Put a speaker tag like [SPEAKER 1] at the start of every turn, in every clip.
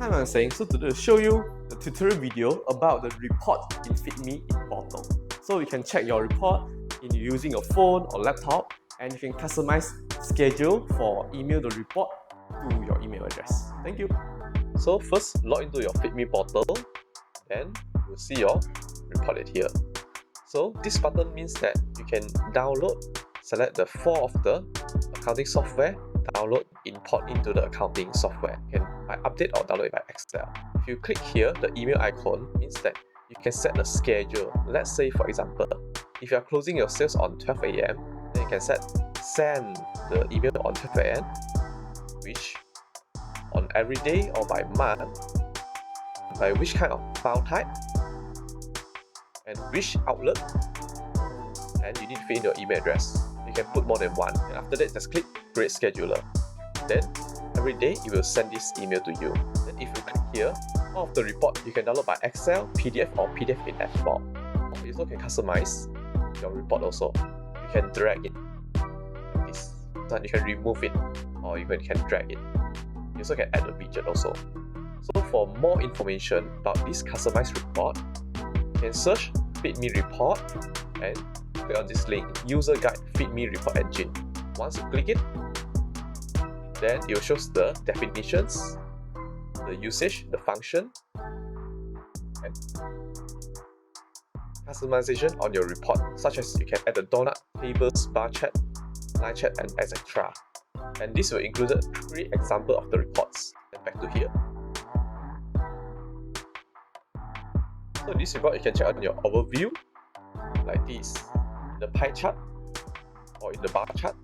[SPEAKER 1] Hi, I'm Seng. So today I'll show you the tutorial video about the report in FeedMe in portal. So you can check your report in using your phone or laptop, and you can customize schedule for email the report to your email address. Thank you.
[SPEAKER 2] So first, log into your FeedMe portal, then you'll see your report here. So this button means that you can download, select the 4 of the accounting software, download, import into the accounting software. You can by update or download it by Excel. If you click here, the email icon means that you can set the schedule. Let's say, for example, if you are closing your sales on 12 AM, then you can send the email on 12 AM, which on every day or by month, by which kind of file type, and which outlet, and you need to fill in your email address. You can put more than one, and after that just click Create Scheduler. Then every day it will send this email to you. Then if you click here, all of the report you can download by Excel, PDF or PDF in F4. You also can customize your report also. You can drag it like this. Then you can remove it, or you can drag it. You also can add a widget also. So for more information about this customized report, you can search FeedMe report and click on this link, User Guide FeedMe Report Engine. Once you click it, then it will show the definitions, the usage, the function, and customization on your report, such as you can add the donut, tables, bar chart, line chart, and etc. And this will include 3 examples of the reports. And back to here. So this report you can check on your overview, like this, in the pie chart or in the bar chart.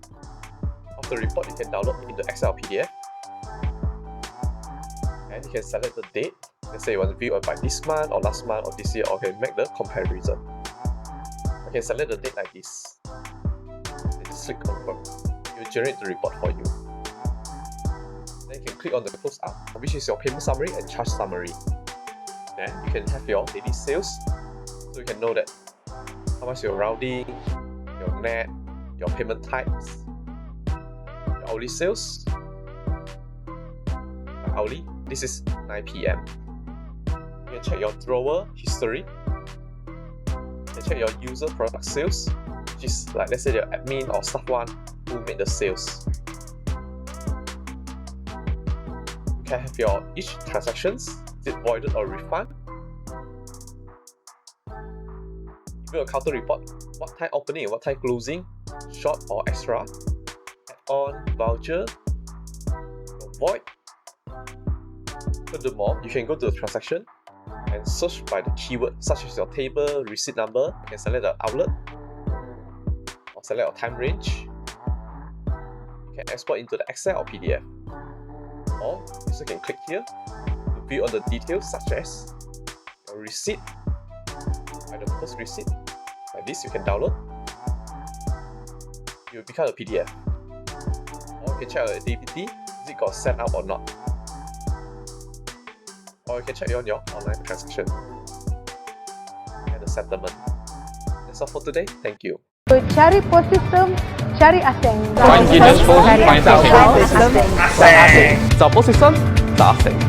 [SPEAKER 2] Of the report you can download into Excel PDF, and you can select the date. Let's say you want to view it by this month or last month or this year, or you can make the comparison. You can select the date like this. Then just click confirm. It will generate the report for you. Then you can click on the close up, which is your payment summary and charge summary. Then you can have your daily sales, so you can know that how much you're rounding, your net, your payment types, your hourly sales. Hourly, this is 9 PM. You can check your drawer history. You can check your user product sales, which is like, let's say your admin or staff one who made the sales. You can have your each transactions, is it voided or refund. Give you a counter report, what time opening and what time closing, short or extra, add-on, voucher, void. Furthermore, you can go to the transaction and search by the keyword such as your table, receipt number. You can select the outlet or select your time range. You can export into the Excel or PDF. Or you also can click here to view all the details such as your receipt, by the first receipt. Like this, you can download. It will become a PDF. Or you can check your activity, is it got sent out or not. Or you can check on your online transaction and the settlement. That's all for today. Thank you.
[SPEAKER 3] Cari pos system, cari Aseng.
[SPEAKER 1] Find Guinness Phone, find out.
[SPEAKER 3] Aseng.
[SPEAKER 1] Support system, tak Aseng.